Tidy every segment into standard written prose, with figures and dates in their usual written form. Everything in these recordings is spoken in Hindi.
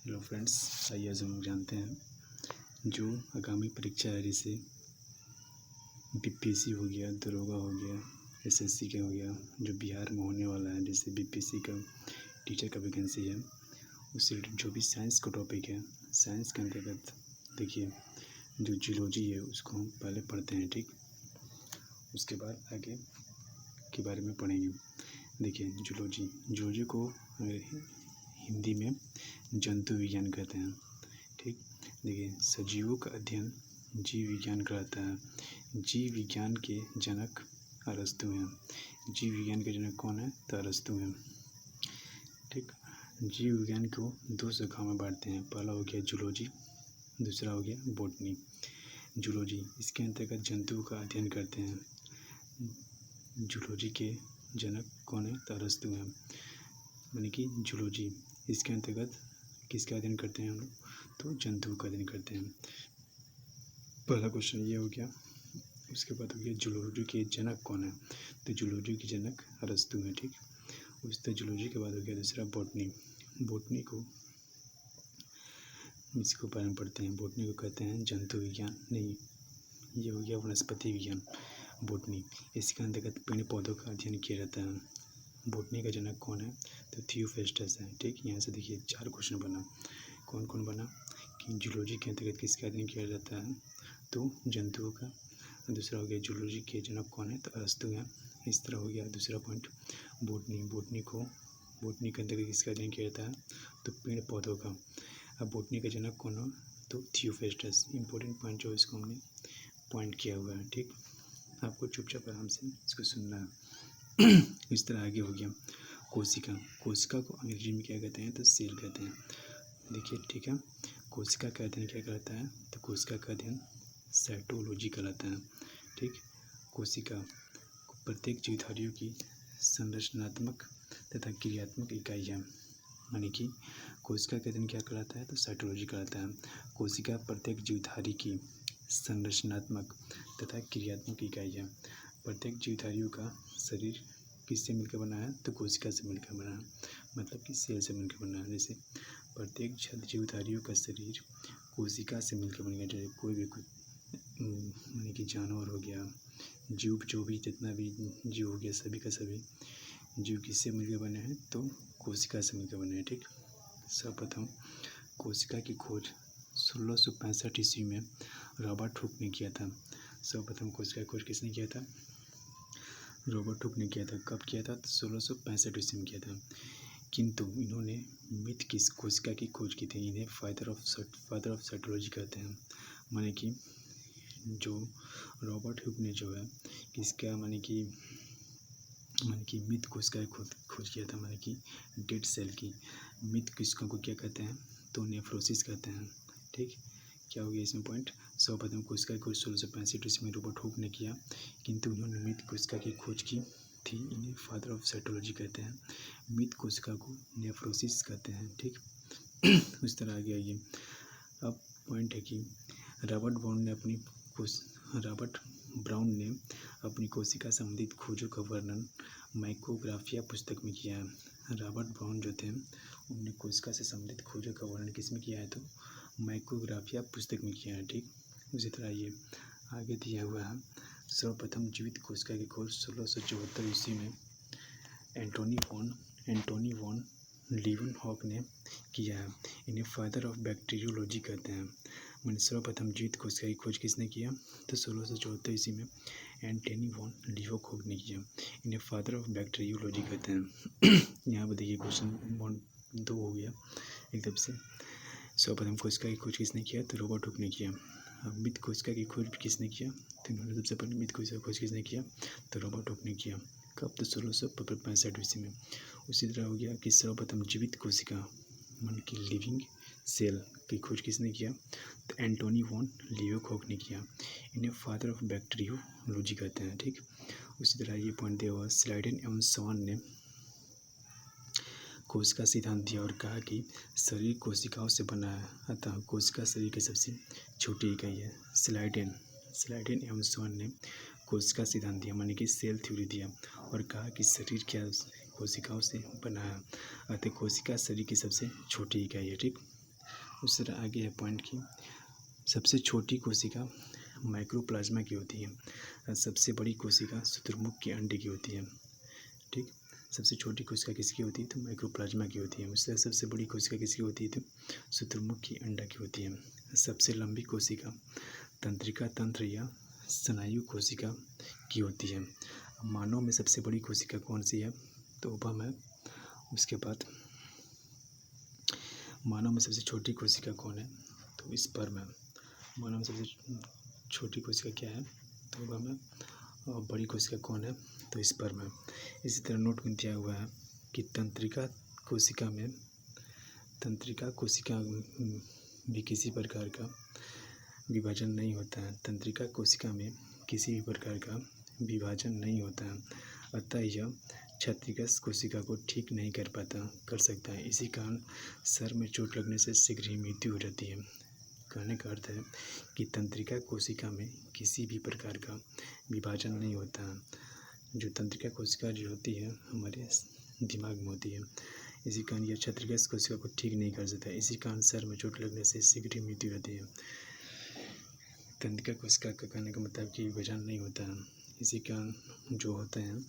हेलो फ्रेंड्स, आइए आज हम लोग जानते हैं जो आगामी परीक्षा है, जैसे बीपीएससी हो गया, दरोगा हो गया, एसएससी का हो गया, जो बिहार में होने वाला है, जैसे बीपीएससी का टीचर का वैकेंसी है, उससे रिलेटेड जो भी साइंस का टॉपिक है, साइंस के अंतर्गत देखिए जो जियोलॉजी है उसको हम पहले पढ़ते हैं, ठीक। उसके बाद आगे के बारे में पढ़ेंगे। देखिए जियोलॉजी को हिंदी में जंतु विज्ञान कहते हैं, ठीक। देखिए सजीवों का अध्ययन जीव विज्ञान कहलाता है। जीव विज्ञान के जनक अरस्तु हैं। जीव विज्ञान के जनक कौन है? तो अरस्तु हैं, ठीक। जीव विज्ञान को दो शाखाओं में बांटते हैं। पहला हो गया जूलॉजी, दूसरा हो गया बॉटनी। जूलॉजी इसके अंतर्गत जंतुओं का अध्ययन करते हैं। जूलॉजी के जनक कौन है? तो अरस्तु हैं, यानी कि जूलॉजी इसके अंतर्गत किसका अध्ययन करते हैं हम लोग? तो जंतुओं का अध्ययन करते हैं। पहला क्वेश्चन ये हो गया। उसके बाद हो गया जूलॉजी के जनक कौन है? तो जूलॉजी के जनक अरस्तु हैं, ठीक। उसके जूलॉजी के बाद हो गया दूसरा बॉटनी। बॉटनी को इसको बारे में पढ़ते हैं। बॉटनी को कहते हैं जंतु विज्ञान, नहीं, ये हो गया वनस्पति विज्ञान। बॉटनी इसके अंतर्गत पेड़ पौधों का अध्ययन किया जाता है। बॉटनी का जनक कौन है? तो थियोफेस्टस है, ठीक। यहाँ से देखिए 4 क्वेश्चन बना। कौन कौन बना कि जूलॉजी के अंतर्गत किसका अध्ययन किया जाता है? तो जंतुओं का। दूसरा हो गया जूलॉजी के जनक कौन है? तो अरस्तु हैं। इस तरह हो गया दूसरा पॉइंट। बॉटनी के अंतर्गत किसका अध्ययन किया जाता है? तो पेड़ पौधों का। अब बॉटनी का जनक कौन हो? तो थियोफेस्टस। इंपॉर्टेंट पॉइंट जो इसको हमने पॉइंट किया हुआ है, ठीक। आपको चुपचाप आराम से इसको सुनना है। इस तरह आगे हो गया कोशिका। कोशिका को अंग्रेजी में क्या कहते हैं? तो सेल कहते हैं, देखिए, ठीक है। कोशिका का अध्ययन क्या कहलाता है? तो कोशिका का अध्ययन साइटोलॉजी कहलाता है, ठीक। कोशिका प्रत्येक जीवधारियों की संरचनात्मक तथा क्रियात्मक इकाई है, यानी कि कोशिका का अध्ययन क्या कहलाता है? तो साइटोलॉजी कहलाता है। कोशिका प्रत्येक जीवधारी की संरचनात्मक तथा क्रियात्मक इकाई है। प्रत्येक जीवधारियों का शरीर किससे मिलकर बना है? तो कोशिका से मिलकर बना है, मतलब कि सेल से मिलकर बना है। जैसे प्रत्येक जीवधारियों का शरीर कोशिका से मिलकर बन गया। जैसे कोई भी यानी कि जानवर हो गया, जीव, जो भी जितना भी जीव हो गया, सभी का सभी जीव किससे मिलकर बने हैं? तो कोशिका से मिलकर बने हैं, ठीक। सर्वप्रथम कोशिका की खोज 1665 ईस्वी में रॉबर्ट हुक ने किया था। सर्वप्रथम कोशिका की खोज किसने किया था? रॉबर्ट हुक ने किया था। कब किया था? तो 1665 ईस्वी में किया था। किंतु इन्होंने मिथ किस कोशिका की खोज की थी। इन्हें फादर ऑफ साइटोलॉजी कहते हैं। माने कि जो रॉबर्ट हुक ने जो है किसका माने कि मिथ कोशिका की खोज किया था, माने कि डेड सेल की। मिथ कोशिका को क्या कहते हैं? तो नेफ्रोसिस कहते हैं, ठीक। क्या हो गया इसमें पॉइंट? सर्वप्रथम कोशिका की खोज 1665 ईस्वी में रॉबर्ट हुक ने किया, किंतु उन्होंने मृत कोशिका की खोज की थी। इन्हें फादर ऑफ साइटोलॉजी कहते हैं। मृत कोशिका को नेफ्रोसिस कहते हैं, ठीक। उस तरह आगे आइए। अब पॉइंट है कि रॉबर्ट ब्राउन ने अपनी कोशिका संबंधित खोजों का वर्णन माइक्रोग्राफिया पुस्तक में किया है। रॉबर्ट ब्राउन जो थे उन्होंने कोशिका से संबंधित खोजों का वर्णन किस में किया है? तो माइक्रोग्राफिया पुस्तक में किया है, ठीक। उसी तरह ये आगे दिया हुआ है। सर्वप्रथम जीवित कोशिका की खोज 1674 ईस्वी में एंटोनी वॉन लीवनहॉक ने किया है। इन्हें फादर ऑफ बैक्टीरियोलॉजी कहते हैं। मैंने सर्वप्रथम जीवित कोशिका की खोज किसने किया? तो 1674 ईस्वी में एंटोनी वॉन लीवनहॉक ने किया। इन्हें फादर ऑफ बैक्टीरियोलॉजी कहते हैं। यहाँ पर देखिए क्वेश्चन 2 हो गया एकदम से। सर्वप्रथम कोशिका की खोज किसने किया? तो रॉबर्ट हुक ने किया। अब मृत कोशिका की खोज किसने किया? तो इन्होंने सबसे पहले मृत कोशिका की खोज किसने किया? तो रॉबर्ट हुक ने किया। कब? तो 1665 ईस्वी में। उसी तरह हो गया कि सर्वप्रथम जीवित कोशिका मन की लिविंग सेल की खोज किसने किया? तो एंटोनी वॉन लीवनहॉक ने किया। इन्हें फादर ऑफ बैक्टीरियोलॉजी कहते हैं, ठीक। उसी तरह ये पॉइंट दिया हुआ स्लाइडेन एवं स्वान ने कोशिका सिद्धांत दिया और कहा कि शरीर कोशिकाओं से बना है, अतः कोशिका शरीर की सबसे छोटी इकाई है। स्लाइडेन एवं स्वान ने कोशिका सिद्धांत दिया, माने कि सेल थ्योरी दिया और कहा कि शरीर क्या कोशिकाओं से बना है, अतः कोशिका शरीर की सबसे छोटी इकाई है, ठीक। उस तरह आगे है पॉइंट की सबसे छोटी कोशिका माइक्रोप्लाज्मा की होती है और सबसे बड़ी कोशिका शुतुरमुर्ग के अंडे की होती है। ठीक, सबसे छोटी कोशिका किसकी होती है तो माइक्रोप्लाज्मा की होती है। उससे सबसे बड़ी कोशिका किसकी होती है तो शुतुरमुर्ग की अंडा की होती है। सबसे लंबी कोशिका तंत्रिका तंत्र या स्नायु कोशिका की होती है। मानव में सबसे बड़ी कोशिका कौन सी है तो ओवम है। उसके बाद मानव में सबसे छोटी कोशिका कौन है तो स्पर्म है। मानव में सबसे छोटी कोशिका क्या है तो ओवम है और बड़ी कोशिका कौन है तो स्पर्म है। इसी तरह नोट में दिया हुआ है कि तंत्रिका कोशिका भी किसी प्रकार का विभाजन नहीं होता है। तंत्रिका कोशिका में किसी भी प्रकार का विभाजन नहीं होता है, अतः यह क्षतिग्रस्त कोशिका को ठीक नहीं कर सकता है। इसी कारण सर में चोट लगने से शीघ्र ही मृत्यु हो जाती है। कहने का अर्थ है कि तंत्रिका कोशिका में किसी भी प्रकार का विभाजन नहीं होता है। जो तंत्रिका कोशिका जो होती है हमारे दिमाग में होती है, इसी कारण यह क्षतिग्रस्त कोशिका को ठीक नहीं कर सकता है। इसी कारण सर में चोट लगने से शीघ्र ही मृत्यु होती है। तंत्रिका कोशिका का कहने का मतलब कि विभाजन नहीं होता है। इसी कारण जो होते हैं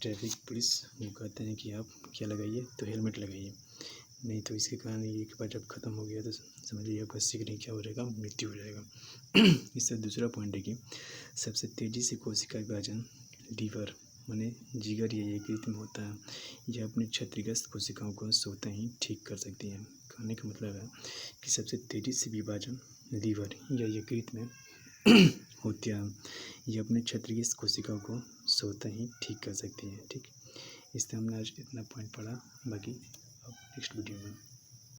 ट्रैफिक पुलिस वो कहते हैं कि आप क्या लगाइए तो हेलमेट लगाइए, नहीं तो इसके कारण ये एक बार जब ख़त्म हो गया तो समझिए आपका शीघ्र ही क्या हो जाएगा मृत्यु हो जाएगा। इससे दूसरा पॉइंट है कि सबसे तेज़ी से कोशिका विभाजन लीवर माने जिगर या यकृत में होता है। यह अपनी क्षतिग्रस्त कोशिकाओं को स्वतः ही ठीक कर सकती है। कहने का मतलब है कि सबसे तेज़ी से विभाजन लीवर या यकृत में होती है। यह अपने क्षतिग्रस्त कोशिकाओं को स्वतः ही ठीक कर सकती है। ठीक, इससे हमने आज इतना पॉइंट पढ़ा, बाकी अब नेक्स्ट वीडियो में